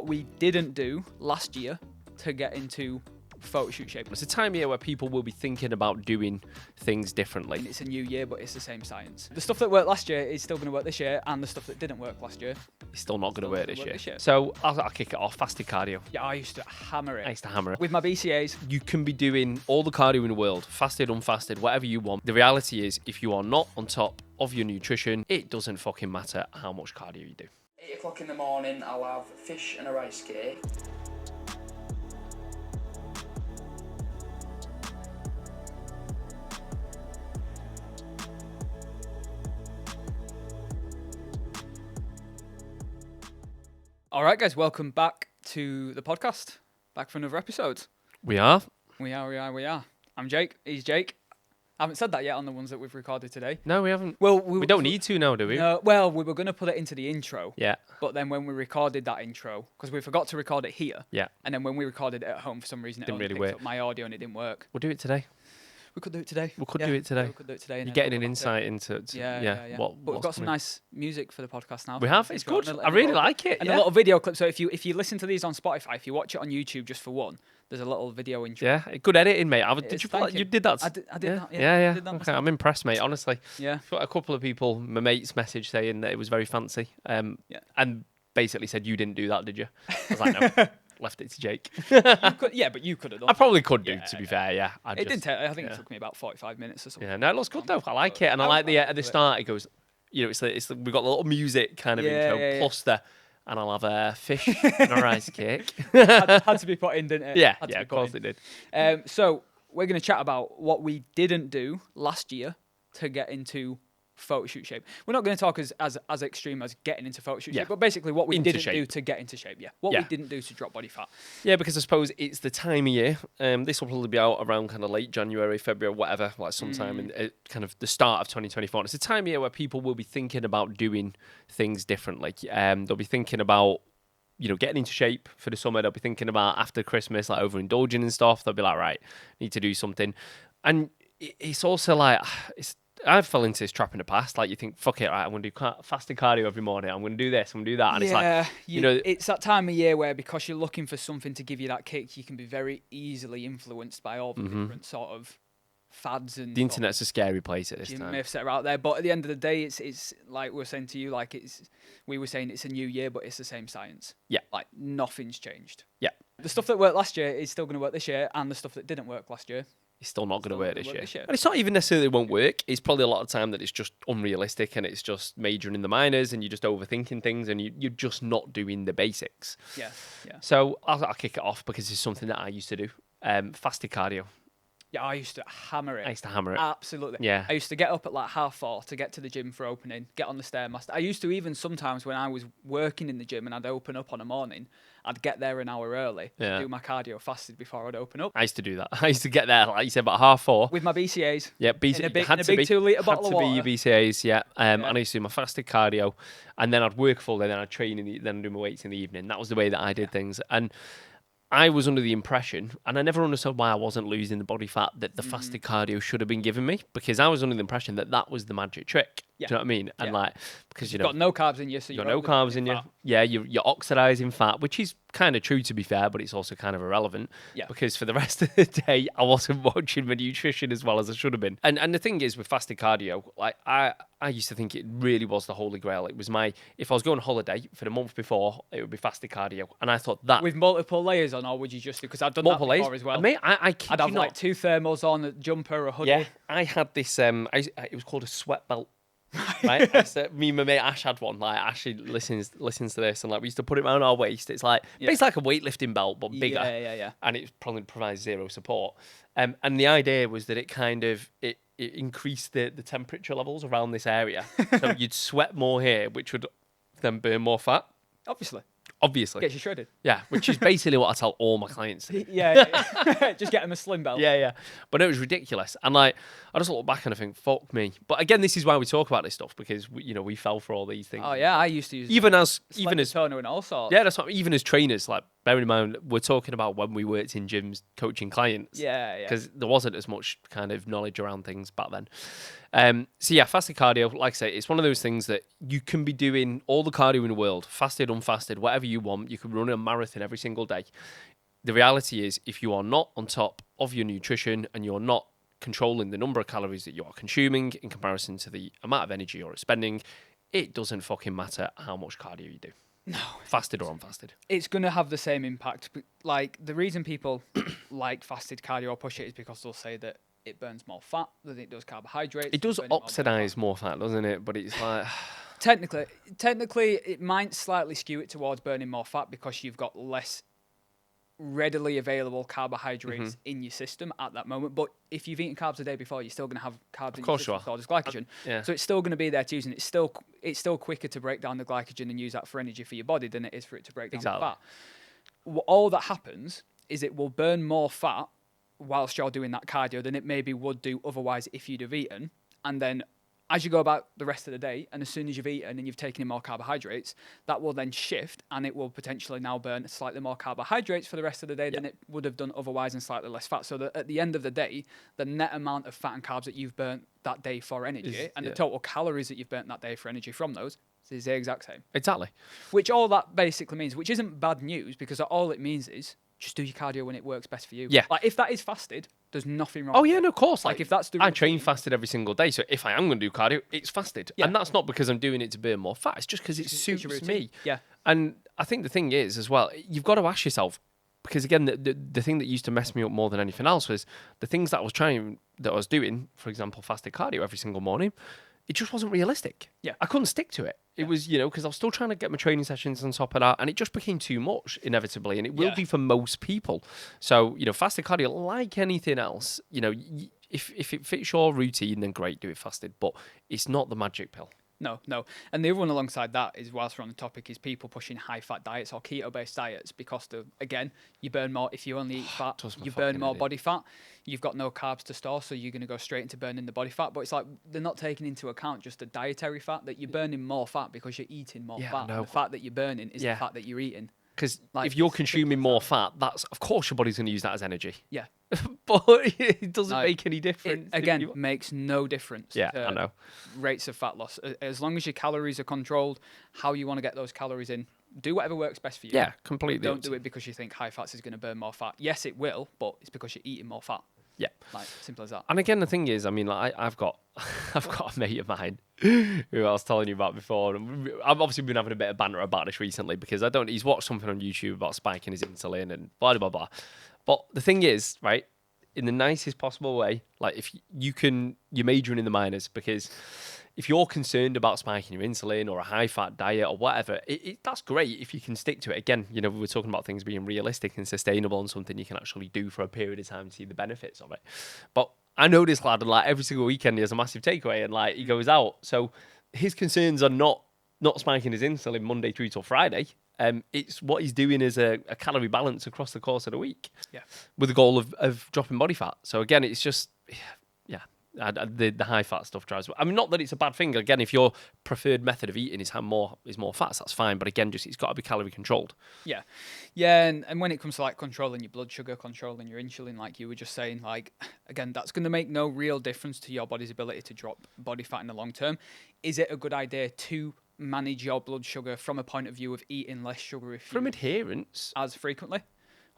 What we didn't do last year to get into photo shoot shape. It's a time of year where people will be thinking about doing things differently. And it's a new year, but it's the same science. The stuff that worked last year is still going to work this year, and the stuff that didn't work last year It's still not going to work this year. this year. So I'll kick it off. Fasted cardio. Yeah, I used to hammer it. I used to hammer it. With my BCAs. You can be doing all the cardio in the world, fasted, unfasted, whatever you want. The reality is, if you are not on top of your nutrition, it doesn't fucking matter how much cardio you do. 8 o'clock in the morning, I'll have fish and a rice cake. All right, guys, welcome back to the podcast. Back for another episode. We are. We are. I'm Jake. He's Jake. I haven't said that yet on the ones that we've recorded today. No, we haven't. Well, we don't need to now, do we? No, well, we were going to put it into the intro. Yeah. But then when we recorded that intro, because we forgot to record it here. Yeah. And then when we recorded it at home, for some reason, it Didn't only really picked work. up my audio and it didn't work. We'll do it today. We could do it today. We could do it today. We could do it today. You're getting an insight into Yeah. But we've got what's some coming. nice music for the podcast now. We have. It's good. I really like it. And Yeah. a little video clip. So if you listen to these on Spotify, if you watch it on YouTube just for one, there's a little video intro. Yeah, good editing, mate. It Did is, you? thank You did that? I did that. Yeah. I did that Okay, myself. I'm impressed, mate. Honestly. Yeah. Got a couple of people, my mates, message saying that it was very fancy. And basically said you didn't do that, did you? I was like, no. Left it to Jake. But you could have done. I probably could do, Yeah, to be fair. Yeah. It didn't take. I think it took me about 45 minutes or something. Yeah, no, it looks good though. I like it, and I like the at the start. It goes, we've got the little music kind of intro plus the, and I'll have a fish and a rice cake. had to be put in, didn't it? Yeah, Had to be of put course in. it did. So we're going to chat about what we didn't do last year to get into photo shoot shape. We're not going to talk as extreme as getting into photo shoot shape, but basically what we Into didn't shape. do to get into shape. What we didn't do to drop body fat. Yeah, because I suppose it's the time of year. This will probably be out around kind of late January, February, whatever, like sometime in kind of the start of 2024. And it's a time of year where people will be thinking about doing things differently. They'll be thinking about getting into shape for the summer. They'll be thinking about after Christmas, like overindulging and stuff. They'll be like, right, need to do something. And it's also like, I've fell into this trap in the past. Like you think, fuck it, right, I'm going to do fasted cardio every morning. I'm going to do this, I'm going to do that. And it's like, it's that time of year where because you're looking for something to give you that kick, you can be very easily influenced by all the different sort of fads and the internet's a scary place at this time. myths that are out there. But at the end of the day, it's like we're saying to you, like we were saying it's a new year, but it's the same science. Yeah. Like nothing's changed. Yeah. The stuff that worked last year is still going to work this year, and the stuff that didn't work last year. It's still not going to work this gonna year. work this year. And it's not even necessarily it won't work. It's probably a lot of time that it's just unrealistic and it's just majoring in the minors and you're just overthinking things and you're just not doing the basics. Yeah. So I'll kick it off because it's something that I used to do. Fasted cardio. Yeah, I used to hammer it. I used to hammer it. Absolutely. Yeah. I used to get up at like 4:30 to get to the gym for opening, get on the Stairmaster. I used to even sometimes when I was working in the gym and I'd open up on a morning, I'd get there an hour early, do my cardio fasted before I'd open up. I used to do that. I used to get there, like you said, about 4:30. With my BCAs. Yeah, in a big 2 litre bottle of water. Had to be your BCAs, yeah. And I used to do my fasted cardio, and then I'd work full day, then I'd train, then I'd do my weights in the evening. That was the way that I did things. And I was under the impression, and I never understood why I wasn't losing the body fat that the fasted cardio should have been giving me, because I was under the impression that that was the magic trick. Yeah. Do you know what I mean? And like, because you've got no carbs in you, so you've got no carbs in you. Yeah, you're oxidizing fat, which is kind of true to be fair, but it's also kind of irrelevant. Yeah. Because for the rest of the day, I wasn't watching my nutrition as well as I should have been. And the thing is with fasted cardio, like I used to think it really was the holy grail. It was if I was going on holiday for the month before, it would be fasted cardio. And I thought that. With multiple layers on, or would you just do, because I've done multiple that before layers as well. Mate, I kid I'd you have not. like 2 thermals on, a jumper, a hoodie. Yeah, I had this, it was called a sweat belt. Right, me and my mate Ash had one. Like Ash listens to this, and like we used to put it around our waist. It's like it's like a weightlifting belt, but bigger. Yeah. And it probably provides zero support. And the idea was that it kind of it increased the temperature levels around this area, so you'd sweat more here, which would then burn more fat. Obviously. Gets you shredded. Yeah, which is basically what I tell all my clients. Yeah. Just get them a slim belt. Yeah. But it was ridiculous. And like, I just look back and I think, fuck me. But again, this is why we talk about this stuff, because we fell for all these things. Oh yeah, I used to use even as toner and all sorts. Yeah, that's what, even as trainers, like bearing in mind, we're talking about when we worked in gyms coaching clients. Yeah. Because there wasn't as much kind of knowledge around things back then. So yeah, fasted cardio, like I say, it's one of those things that you can be doing all the cardio in the world, fasted, unfasted, whatever you want. You can run a marathon every single day. The reality is, if you are not on top of your nutrition and you're not controlling the number of calories that you are consuming in comparison to the amount of energy you're spending, it doesn't fucking matter how much cardio you do. No. Fasted or unfasted. It's going to have the same impact. Like, the reason people like fasted cardio or push it is because they'll say that it burns more fat than it does carbohydrates. It does oxidize more fat, doesn't it? But it's like... Technically, it might slightly skew it towards burning more fat because you've got less readily available carbohydrates in your system at that moment. But if you've eaten carbs the day before, you're still going to have carbs in your system stored as glycogen. So it's still going to be there to use, and it's still quicker to break down the glycogen and use that for energy for your body than it is for it to break down the fat. All that happens is it will burn more fat whilst you're doing that cardio than it maybe would do otherwise if you'd have eaten. And then as you go about the rest of the day, and as soon as you've eaten and you've taken in more carbohydrates, that will then shift, and it will potentially now burn slightly more carbohydrates for the rest of the day than it would have done otherwise, and slightly less fat. So that at the end of the day, the net amount of fat and carbs that you've burnt that day for energy, and the total calories that you've burnt that day for energy from those, is the exact same. Exactly. Which all that basically means, which isn't bad news, because all it means is just do your cardio when it works best for you. Yeah. Like, if that is fasted, there's nothing wrong. Oh yeah, no, of course. Like if that's the I train fasted every single day, so if I am going to do cardio, it's fasted, and that's not because I'm doing it to burn more fat. It's just because it suits me. Yeah. And I think the thing is as well, you've got to ask yourself, because again, the thing that used to mess me up more than anything else was the things that I was doing, for example, fasted cardio every single morning. It just wasn't realistic. Yeah. I couldn't stick to it. It was, because I was still trying to get my training sessions on top of that, and it just became too much, inevitably, and it will be for most people. So, fasted cardio, like anything else, if it fits your routine, then great, do it fasted, but it's not the magic pill. No. And the other one alongside that is, whilst we're on the topic, is people pushing high-fat diets or keto-based diets because, again, you burn more. If you only eat fat, you burn more body fat. You've got no carbs to store, so you're going to go straight into burning the body fat. But it's like they're not taking into account just the dietary fat, that you're burning more fat because you're eating more fat. And the fat that you're burning is the fat that you're eating. Because if you're consuming more fat, that's, of course, your body's going to use that as energy. Yeah. But it doesn't make any difference. It makes no difference. Yeah, I know. Rates of fat loss. As long as your calories are controlled, how you want to get those calories in, do whatever works best for you. Yeah, completely. Don't do it because you think high fats is going to burn more fat. Yes, it will, but it's because you're eating more fat. Yeah. Like, simple as that. And again, the thing is, I mean, like, I've got a mate of mine who I was telling you about before. And I've obviously been having a bit of banter about this recently because he's watched something on YouTube about spiking his insulin and blah, blah, blah. But the thing is, right, in the nicest possible way, like if you're majoring in the minors, because if you're concerned about spiking your insulin or a high-fat diet or whatever, that's great if you can stick to it. Again, we were talking about things being realistic and sustainable and something you can actually do for a period of time to see the benefits of it. But I know this lad, and like every single weekend he has a massive takeaway, and like he goes out. So his concerns are not spiking his insulin Monday through till Friday. It's what he's doing is a calorie balance across the course of the week, with the goal of dropping body fat. So again, it's just, the high fat stuff drives. I mean, not that it's a bad thing. Again, if your preferred method of eating is more fats, that's fine. But again, it's got to be calorie controlled. Yeah, and when it comes to like controlling your blood sugar, controlling your insulin, like you were just saying, like again, that's going to make no real difference to your body's ability to drop body fat in the long term. Is it a good idea to manage your blood sugar from a point of view of eating less sugary foods? From adherence. As frequently?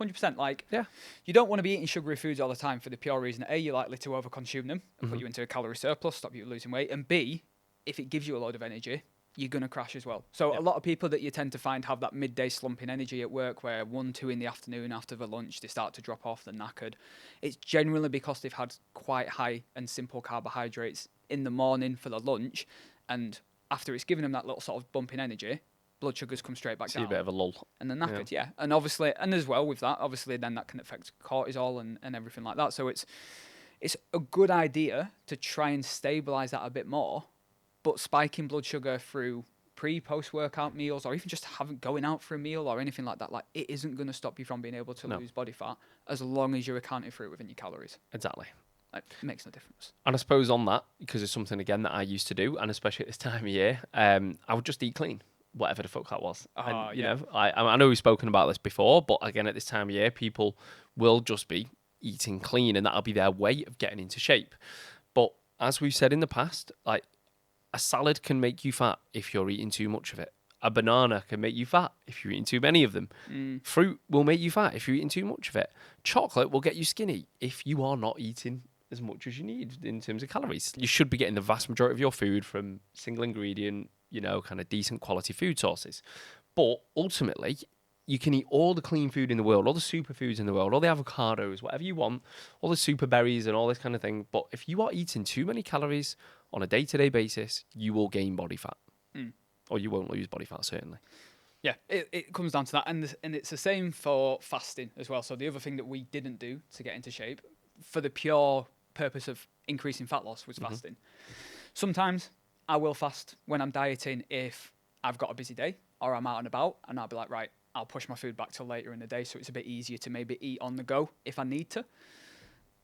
100%. Like, yeah, you don't want to be eating sugary foods all the time for the pure reason that A, you're likely to overconsume them and put you into a calorie surplus, stop you losing weight, and B, if it gives you a load of energy, you're going to crash as well. So a lot of people that you tend to find have that midday slump in energy at work where 1, 2 in the afternoon after the lunch, they start to drop off, they're knackered. It's generally because they've had quite high and simple carbohydrates in the morning for the lunch, and after it's given them that little sort of bump in energy, blood sugars come straight back down. See a bit of a lull. And they're knackered, And obviously, and as well with that, obviously then that can affect cortisol and everything like that. So it's a good idea to try and stabilise that a bit more, but spiking blood sugar through post-workout meals or even just going out for a meal or anything like that, like it isn't going to stop you from being able to lose body fat as long as you're accounting for it within your calories. Exactly. It makes no difference. And I suppose on that, because it's something, again, that I used to do, and especially at this time of year, I would just eat clean. whatever the fuck that was. And, you yeah. know, I know we've spoken about this before, but again, at this time of year, people will just be eating clean, and that'll be their way of getting into shape. But as we've said in the past, like, a salad can make you fat if you're eating too much of it. A banana can make you fat if you're eating too many of them. Fruit will make you fat if you're eating too much of it. Chocolate will get you skinny if you are not eating as much as you need in terms of calories. You should be getting the vast majority of your food from single ingredient, you know, kind of decent quality food sources. But ultimately, you can eat all the clean food in the world, all the superfoods in the world, all the avocados, whatever you want, all the super berries and all this kind of thing. But if you are eating too many calories on a day-to-day basis, you will gain body fat. Or you won't lose body fat, certainly. Yeah, it comes down to that. And it's the same for fasting as well. So the other thing that we didn't do to get into shape, for the pure purpose of increasing fat loss, was fasting. Sometimes I will fast when I'm dieting if I've got a busy day or I'm out and about, and I'll be like, right, I'll push my food back till later in the day so it's a bit easier to maybe eat on the go if I need to.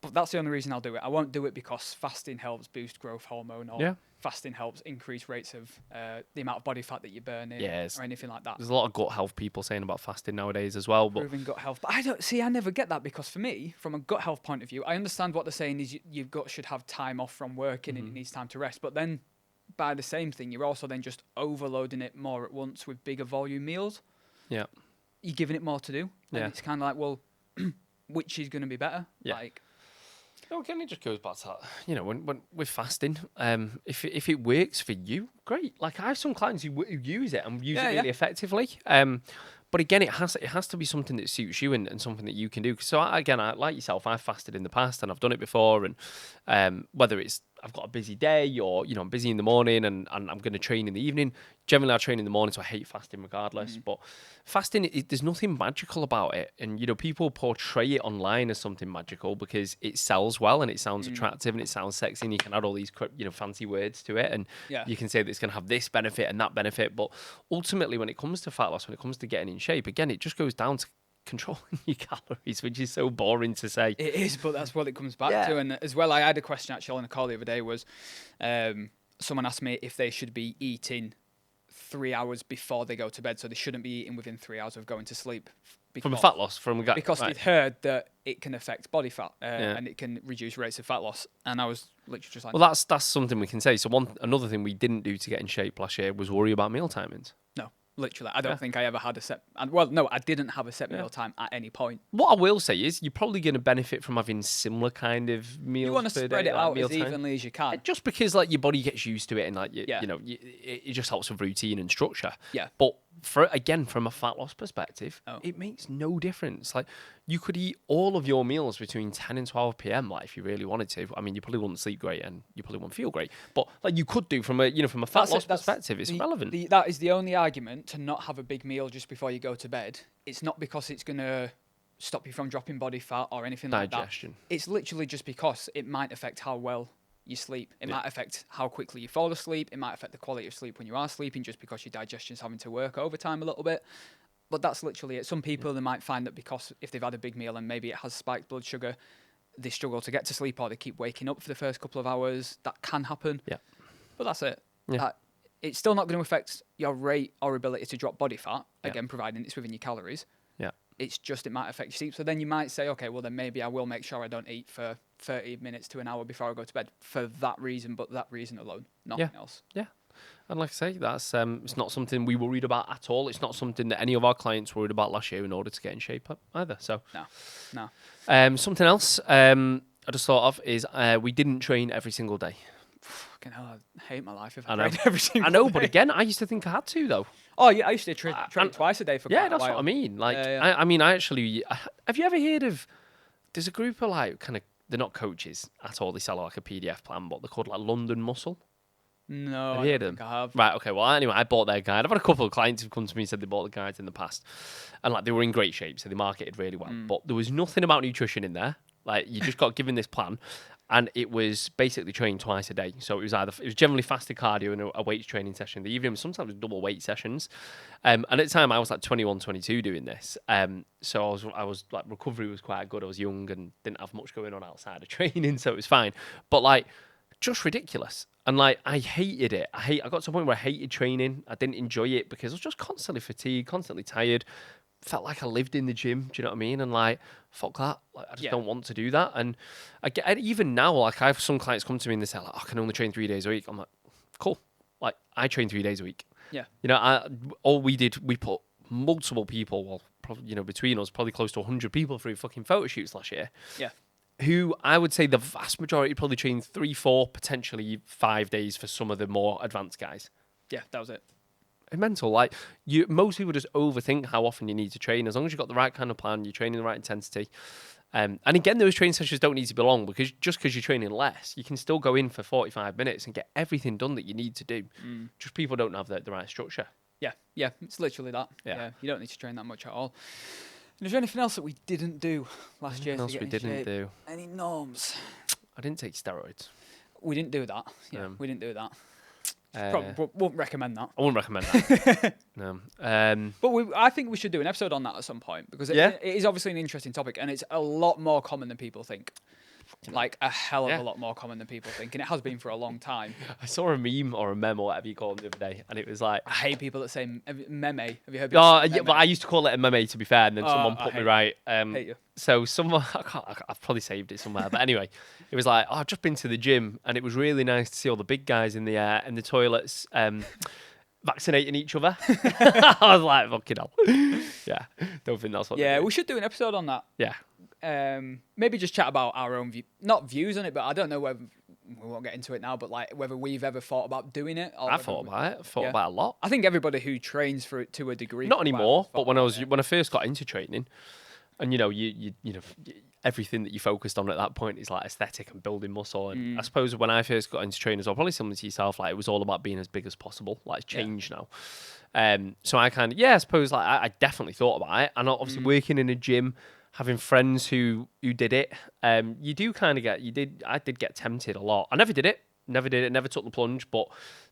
But that's the only reason I'll do it. I won't do it because fasting helps boost growth hormone or fasting helps increase rates of the amount of body fat that you're burning or anything like that. There's a lot of gut health people saying about fasting nowadays as well. But Improving gut health. But I never get that, because for me, from a gut health point of view, I understand what they're saying is your gut should have time off from working and it needs time to rest. But then by the same thing, you're also then just overloading it more at once with bigger volume meals. Yeah. You're giving it more to do. And it's kind of like, well, which is going to be better? Yeah. Like, no, again, it just goes back to that. You know, when with fasting, if it works for you, great. Like, I have some clients who use it and use it really effectively. But again, it has to be something that suits you and something that you can do. So again, like yourself, I've fasted in the past and I've done it before. And whether it's I've got a busy day or, you know, I'm busy in the morning and I'm going to train in the evening. Generally, I train in the morning, so I hate fasting regardless. But fasting, there's nothing magical about it. And, you know, people portray it online as something magical because it sells well and it sounds attractive and it sounds sexy and you can add all these, you know, fancy words to it. And you can say that it's going to have this benefit and that benefit. But ultimately, when it comes to fat loss, when it comes to getting in shape, again, it just goes down to controlling your calories, which is so boring to say. It is, but that's what it comes back to. And as well, I had a question actually on a call the other day was someone asked me if they should be eating 3 hours before they go to bed, so they shouldn't be eating within 3 hours of going to sleep. From a fat loss? Because they'd heard that it can affect body fat and it can reduce rates of fat loss. And I was literally just like... Well, that's something we can say. So another thing we didn't do to get in shape last year was worry about meal timings. No. Literally, I don't think I ever had a set... Well, no, I didn't have a set meal time at any point. What I will say is you're probably going to benefit from having similar kind of meals. You want to spread it out as evenly as you can. Just because like your body gets used to it and like you know it just helps with routine and structure. Yeah. But from a fat loss perspective, it makes no difference. Like you could eat all of your meals between 10 and 12 p.m. like if you really wanted to. I mean, you probably wouldn't sleep great and you probably wouldn't feel great. But like you could do from a fat loss perspective. It's relevant. That is the only argument to not have a big meal just before you go to bed. It's not because it's going to stop you from dropping body fat or anything like that. Digestion. It's literally just because it might affect how well you sleep. It might affect how quickly you fall asleep. It might affect the quality of sleep when you are sleeping just because your digestion's having to work overtime a little bit. But that's literally it. Some people, they might find that because if they've had a big meal and maybe it has spiked blood sugar, they struggle to get to sleep or they keep waking up for the first couple of hours. That can happen. Yeah. But that's it. Yeah. It's still not going to affect your rate or ability to drop body fat, again, providing it's within your calories. Yeah. It's just it might affect your sleep. So then you might say, okay, well then maybe I will make sure I don't eat for 30 minutes to an hour before I go to bed for that reason, but that reason alone, nothing else. Yeah. And like I say, that's it's not something we worried about at all. It's not something that any of our clients worried about last year in order to get in shape either. So no. Something else I just thought of is we didn't train every single day. Fucking hell, I hate my life if I trained every single day. I know, but again, I used to think I had to though. Oh yeah, I used to train twice a day for quite a while. Yeah, that's what I mean. Like, I mean, I actually have you ever heard of? There's a group of like kind of they're not coaches at all. They sell like a PDF plan, but they're called like London Muscle. No, have you heard of them? I have. Right, okay. Well, anyway, I bought their guide. I've had a couple of clients who've come to me and said they bought the guides in the past, and like they were in great shape, so they marketed really well. But there was nothing about nutrition in there. Like you just got given this plan, and it was basically trained twice a day. So it was generally fasted cardio and a weights training session in the evening. Sometimes double weight sessions. And at the time I was like 21, 22 doing this. So I was like recovery was quite good. I was young and didn't have much going on outside of training, so it was fine. But like just ridiculous. And like, I hated it. I got to a point where I hated training. I didn't enjoy it because I was just constantly fatigued, constantly tired. Felt like I lived in the gym. Do you know what I mean? And like, fuck that. Like, I just don't want to do that. And even now, like, I have some clients come to me and they say, like, I can only train 3 days a week. I'm like, cool. Like, I train 3 days a week. Yeah. You know, we put multiple people, well, probably, you know, between us, probably close to 100 people through fucking photo shoots last year. Yeah. Who I would say the vast majority probably train 3, 4, potentially 5 days for some of the more advanced guys. Yeah, that was it. Mental. Like, most people just overthink how often you need to train. As long as you've got the right kind of plan, you're training the right intensity. And again, those training sessions don't need to be long, because just because you're training less, you can still go in for 45 minutes and get everything done that you need to do. Just people don't have the right structure. Yeah, it's literally that. Yeah, you don't need to train that much at all. And is there anything else that we didn't do last year? Anything else we didn't do? Any norms? I didn't take steroids. We didn't do that. Yeah, we didn't do that. Wouldn't recommend that. I wouldn't recommend that. No. But I think we should do an episode on that at some point, because it is obviously an interesting topic, and it's a lot more common than people think. Like a hell of a lot more common than people think, and it has been for a long time. I saw a meme or a meme or whatever you call them the other day, and it was like, I hate people that say meme. Have you heard? Oh, yeah, but I used to call it a meme, to be fair, and then someone put me right. Hate you. So someone, I've probably saved it somewhere, but anyway, it was like, I've just been to the gym, and it was really nice to see all the big guys in the toilets vaccinating each other. I was like, fucking hell. Yeah, don't think that's what. Yeah, we should do an episode on that. Yeah. Maybe just chat about our own not views on it, but I don't know whether we won't get into it now, but like whether we've ever thought about doing it. I thought about it. Thought about it a lot. I think everybody who trains for it to a degree. Not anymore, but when I first got into training, and you know, everything that you focused on at that point is like aesthetic and building muscle. And I suppose when I first got into training as well, probably similar to yourself, like it was all about being as big as possible. Like it's changed now. So I kind of, I suppose like I definitely thought about it. And obviously working in a gym, having friends who did it, you do kind of I did get tempted a lot. I never did it, never took the plunge, but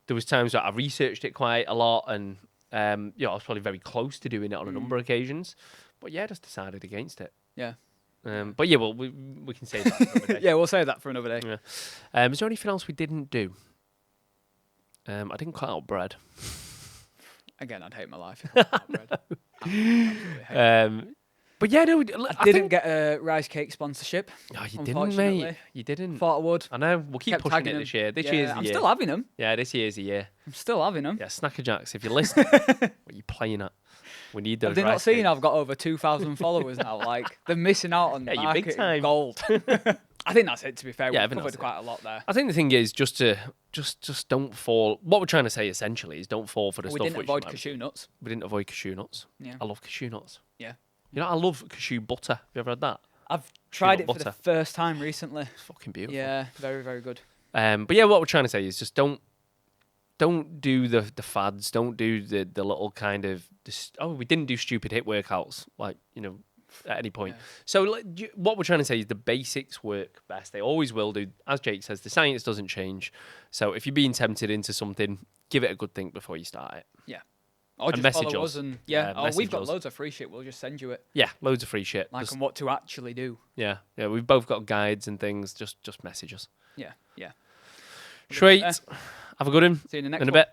there was times where I researched it quite a lot, and I was probably very close to doing it on a number of occasions. But yeah, I just decided against it. Yeah. But yeah, well, we can save that for another day. Yeah, we'll save that for another day. Yeah. Is there anything else we didn't do? I didn't cut out bread. Again, I'd hate my life if I cut out bread. Absolutely hate but yeah, no, I didn't get a rice cake sponsorship. Oh, you didn't, mate. You didn't. Thought I would. I know. We'll keep pushing it this year. This year's the year. I'm still having them. Yeah, this year's the year. I'm still having them. Yeah, Snacker Jacks, if you're listening, what are you playing at? We need those. Have they not seen I've got over 2,000 followers now? Like, they're missing out on you're big time. gold. I think that's it, to be fair. Yeah, We've covered quite a lot there. I think the thing is just don't fall. What we're trying to say essentially is don't fall for the stuff We didn't which avoid cashew nuts. We didn't avoid cashew nuts. Yeah. I love cashew nuts. Yeah. You know, I love cashew butter. Have you ever had that? I've tried it butter. for the first time recently. It's fucking beautiful. Yeah, very, very good. But yeah, what we're trying to say is just don't do the fads. Don't do the little kind of we didn't do stupid hit workouts, like, you know, at any point. Yeah. So what we're trying to say is the basics work best. They always will do. As Jake says, the science doesn't change. So if you're being tempted into something, give it a good think before you start it. Yeah. Or just message follow us. us we've got loads of free shit. We'll just send you it. Yeah, loads of free shit. Like on what to actually do. Yeah, we've both got guides and things. Just message us. Yeah. Sweet. Have a good one. See you in the next in a one. bit.